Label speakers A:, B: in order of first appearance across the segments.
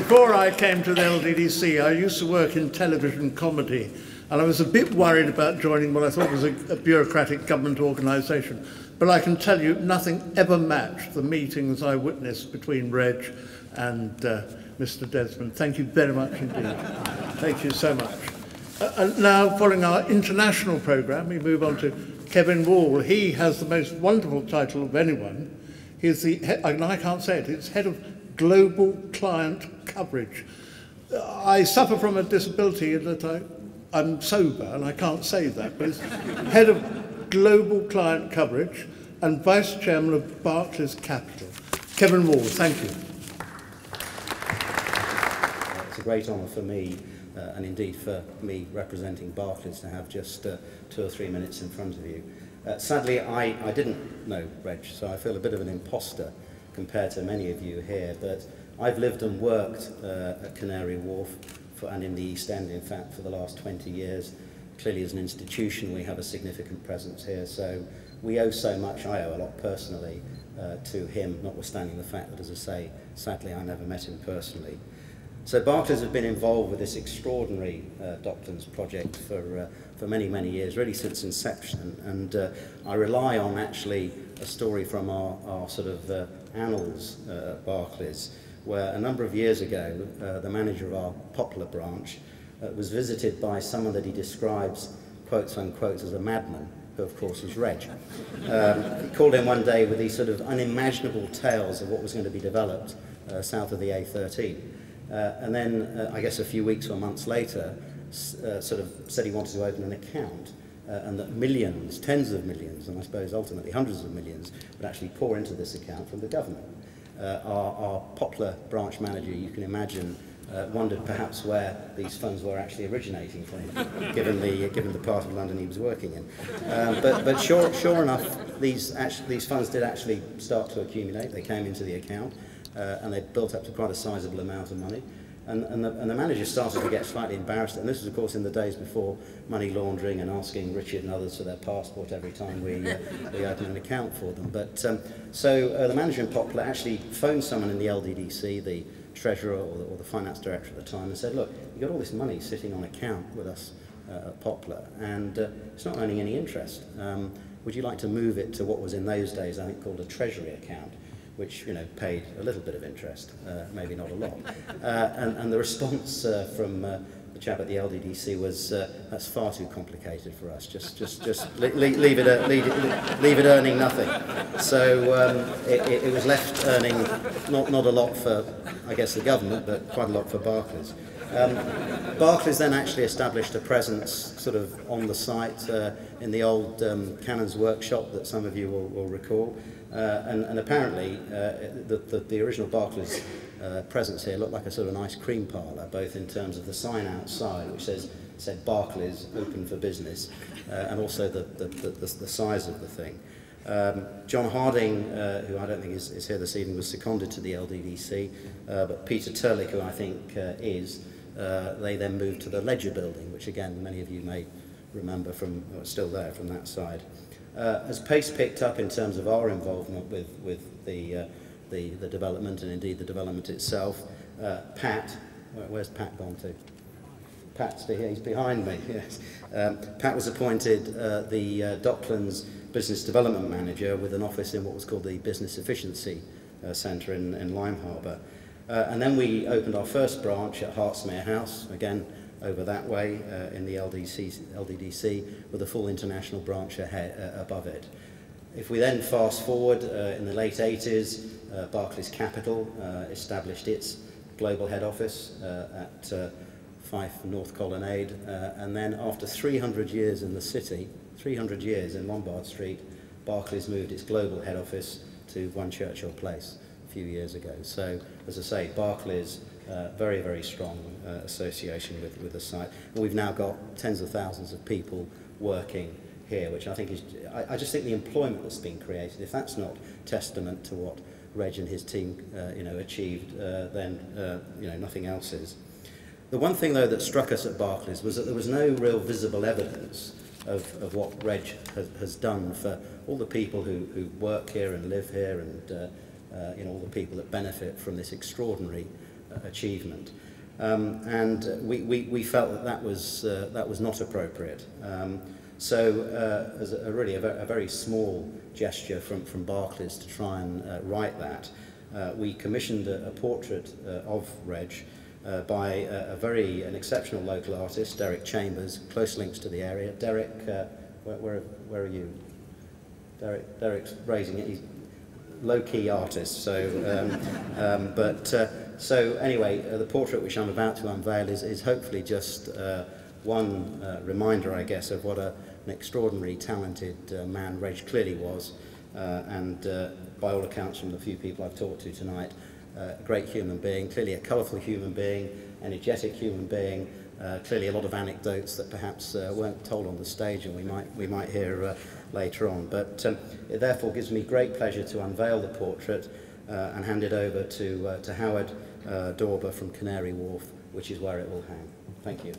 A: Before I came to the LDDC, I used to work in television comedy, and I was a bit worried about joining what I thought was a bureaucratic government organisation. But I can tell you, nothing ever matched the meetings I witnessed between Reg and Mr. Desmond. Thank you very much indeed. Thank you so much. And now, following our international programme, we move on to Kevin Wall. He has the most wonderful title of anyone. He's the, and I can't say it, it's Head of Global Client Coverage. I suffer from a disability in that I'm sober, and I can't say that, but it's Head of Global Client Coverage and Vice Chairman of Barclays Capital. Kevin Wall, thank you.
B: It's a great honour for me, and indeed for me representing Barclays, to have just 2 or 3 minutes in front of you. Sadly, I didn't know Reg, so I feel a bit of an imposter compared to many of you here, but I've lived and worked at Canary Wharf and in the East End, in fact, for the last 20 years. Clearly, as an institution, we have a significant presence here, so we owe so much. I owe a lot personally to him, notwithstanding the fact that, as I say, sadly, I never met him personally. So Barclays have been involved with this extraordinary Docklands project for many, many years, really since inception, and I rely on actually a story from our sort of annals at Barclays, where a number of years ago the manager of our Poplar branch was visited by someone that he describes, quotes unquote, as a madman, who of course was Reg. He called in one day with these sort of unimaginable tales of what was going to be developed south of the A13. And then, I guess a few weeks or months later, sort of said he wanted to open an account, and that millions, tens of millions, and I suppose ultimately hundreds of millions, would actually pour into this account from the government. Our Poplar branch manager, you can imagine, wondered perhaps where these funds were actually originating from, given the part of London he was working in. But sure enough, these funds did actually start to accumulate. They came into the account. And they built up to quite a sizable amount of money. And the manager started to get slightly embarrassed, and this was of course in the days before money laundering and asking Richard and others for their passport every time we opened an account for them. But so the manager in Poplar actually phoned someone in the LDDC, the treasurer or the finance director at the time, and said, look, you've got all this money sitting on account with us at Poplar, and it's not earning any interest. Would you like to move it to what was in those days I think called a treasury account, which, you know, paid a little bit of interest, maybe not a lot. And the response from the chap at the LDDC was, that's far too complicated for us, just leave it earning nothing. So it was left earning not a lot for, I guess, the government, but quite a lot for Barclays. Barclays then actually established a presence sort of on the site in the old Cannon's workshop that some of you will recall. And apparently the original Barclays presence here looked like a sort of an ice cream parlour, both in terms of the sign outside, which said Barclays open for business, and also the size of the thing. John Harding, who I don't think is here this evening, was seconded to the LDDC, but Peter Turlick, who I think is, they then moved to the Ledger building, which again many of you may remember from, or still there from that side. As pace picked up in terms of our involvement with the development, and indeed the development itself, Pat, where's Pat gone to? Pat's here, he's behind me, yes. Pat was appointed the Docklands Business Development Manager with an office in what was called the Business Efficiency Centre in Lime Harbour. And then we opened our first branch at Hartsmere House, again over that way in the LDDC, with a full international branch above it. If we then fast forward in the late 80s, Barclays Capital established its global head office at Fife North Colonnade, and then after 300 years in the city, 300 years in Lombard Street, Barclays moved its global head office to 1 Churchill Place a few years ago. So, as I say, Barclays, very, very strong association with the site. And we've now got tens of thousands of people working here, which I think is, I just think the employment that's been created, if that's not testament to what Reg and his team, achieved, then, nothing else is. The one thing, though, that struck us at Barclays was that there was no real visible evidence of what Reg has done for all the people who work here and live here, and all the people that benefit from this extraordinary achievement. And we felt that that was not appropriate. So as really a very small gesture from Barclays to try and right that, we commissioned a portrait of Reg by an exceptional local artist, Derek Chambers, close links to the area. Derek, where are you? Derek's raising it. He's low-key artist. So, so anyway, the portrait which I'm about to unveil is hopefully just one reminder, I guess, of what an extraordinarily talented man Reg clearly was, and by all accounts from the few people I've talked to tonight, a great human being, clearly a colourful human being, energetic human being, clearly a lot of anecdotes that perhaps weren't told on the stage and we might hear later on. But it therefore gives me great pleasure to unveil the portrait and hand it over to Howard Dawber from Canary Wharf, which is where it will hang. Thank you.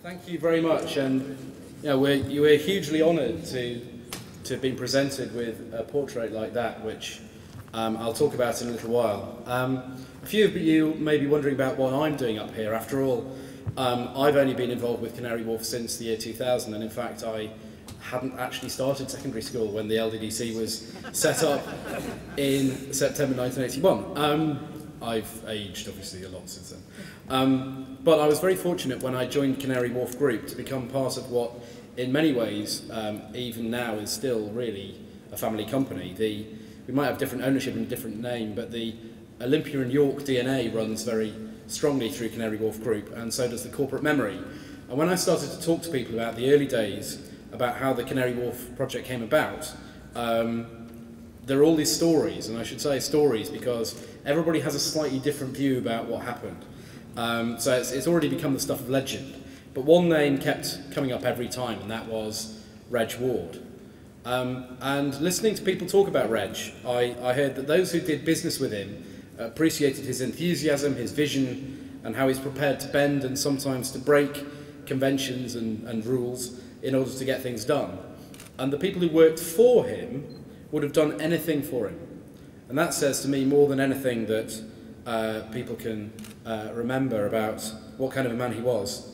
C: Thank you very much, and we're hugely honoured to have been presented with a portrait like that, which I'll talk about in a little while. A few of you may be wondering about what I'm doing up here. After all, I've only been involved with Canary Wharf since the year 2000, and in fact I hadn't actually started secondary school when the LDDC was set up in September 1981. I've aged, obviously, a lot since then. But I was very fortunate when I joined Canary Wharf Group to become part of what, in many ways, even now is still really a family company. We might have different ownership and a different name, but the Olympia and York DNA runs very strongly through Canary Wharf Group, and so does the corporate memory. And when I started to talk to people about the early days, about how the Canary Wharf project came about, there are all these stories, and I should say stories because everybody has a slightly different view about what happened. So it's already become the stuff of legend. But one name kept coming up every time, and that was Reg Ward. And listening to people talk about Reg, I heard that those who did business with him appreciated his enthusiasm, his vision, and how he's prepared to bend and sometimes to break conventions and rules in order to get things done. And the people who worked for him would have done anything for him. And that says to me more than anything that people can remember about what kind of a man he was.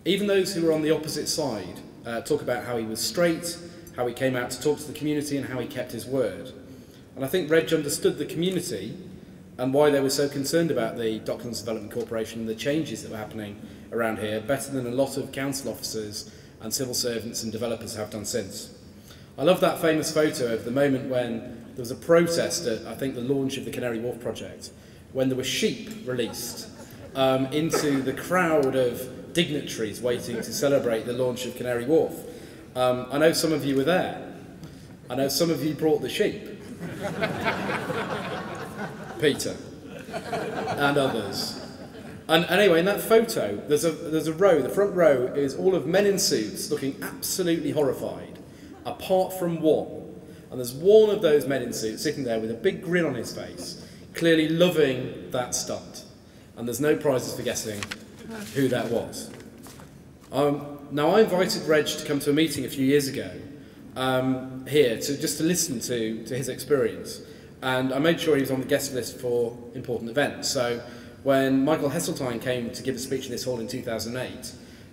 C: Even those who were on the opposite side talk about how he was straight, how he came out to talk to the community, and how he kept his word. And I think Reg understood the community and why they were so concerned about the Docklands Development Corporation and the changes that were happening around here better than a lot of council officers and civil servants and developers have done since. I love that famous photo of the moment when there was a protest at, I think, the launch of the Canary Wharf project, when there were sheep released into the crowd of dignitaries waiting to celebrate the launch of Canary Wharf. I know some of you were there. I know some of you brought the sheep. Peter and others. And anyway, in that photo, there's a row. The front row is all of men in suits looking absolutely horrified, apart from one. And there's one of those men in suits sitting there with a big grin on his face, clearly loving that stunt. And there's no prizes for guessing who that was. Now, I invited Reg to come to a meeting a few years ago here just to listen to his experience. And I made sure he was on the guest list for important events. So when Michael Heseltine came to give a speech in this hall in 2008,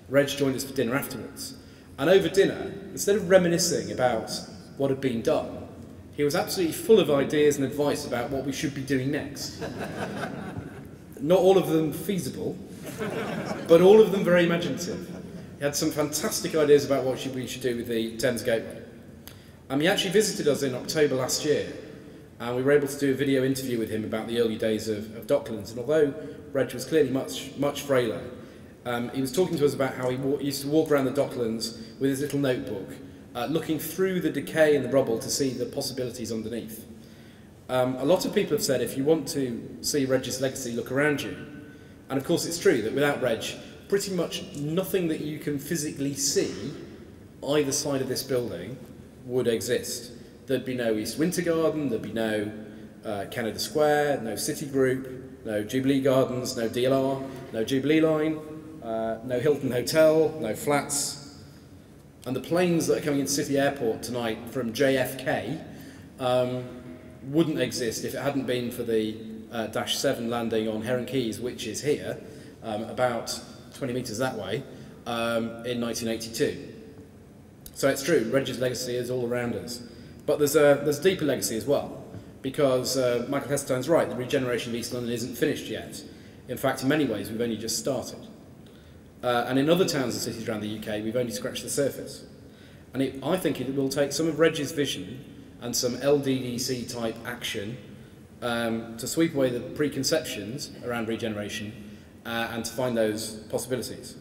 C: Reg joined us for dinner afterwards. And over dinner, instead of reminiscing about what had been done, he was absolutely full of ideas and advice about what we should be doing next. Not all of them feasible, but all of them very imaginative. He had some fantastic ideas about what we should do with the Thames Gateway. He actually visited us in October last year, and we were able to do a video interview with him about the early days of Docklands. And although Reg was clearly much frailer, he was talking to us about how he used to walk around the Docklands with his little notebook, looking through the decay and the rubble to see the possibilities underneath. A lot of people have said if you want to see Reg's legacy, look around you. And of course it's true that without Reg, pretty much nothing that you can physically see either side of this building would exist. There'd be no East Winter Garden, there'd be no Canada Square, no City Group, no Jubilee Gardens, no DLR, no Jubilee Line, no Hilton Hotel, no flats. And the planes that are coming into City Airport tonight from JFK wouldn't exist if it hadn't been for the Dash 7 landing on Heron Keys, which is here, about 20 metres that way, in 1982. So it's true, Reg's legacy is all around us. But there's a deeper legacy as well, because Michael Hesterton's right, the regeneration of East London isn't finished yet. In fact, in many ways, we've only just started. And in other towns and cities around the UK, we've only scratched the surface. And I think it will take some of Reg's vision and some LDDC type action to sweep away the preconceptions around regeneration and to find those possibilities.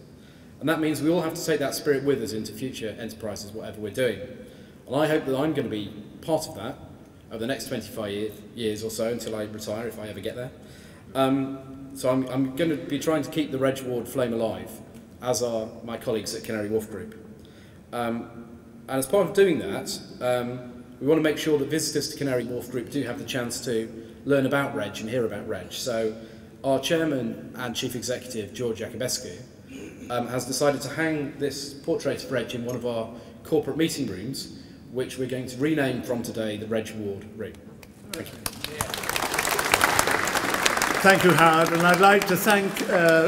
C: And that means we all have to take that spirit with us into future enterprises, whatever we're doing. And I hope that I'm going to be part of that over the next 25 years or so until I retire, if I ever get there. So I'm going to be trying to keep the Reg Ward flame alive, as are my colleagues at Canary Wharf Group. And as part of doing that, we want to make sure that visitors to Canary Wharf Group do have the chance to learn about Reg and hear about Reg. So our chairman and chief executive, George Jacobescu, has decided to hang this portrait of Reg in one of our corporate meeting rooms, which we're going to rename from today the Reg Ward room. Thank you.
A: Thank you, Howard. And I'd like to thank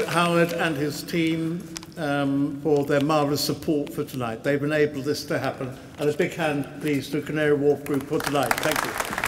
A: Howard and his team for their marvellous support for tonight. They've enabled this to happen. And a big hand, please, to Canary Wharf Group for tonight. Thank you.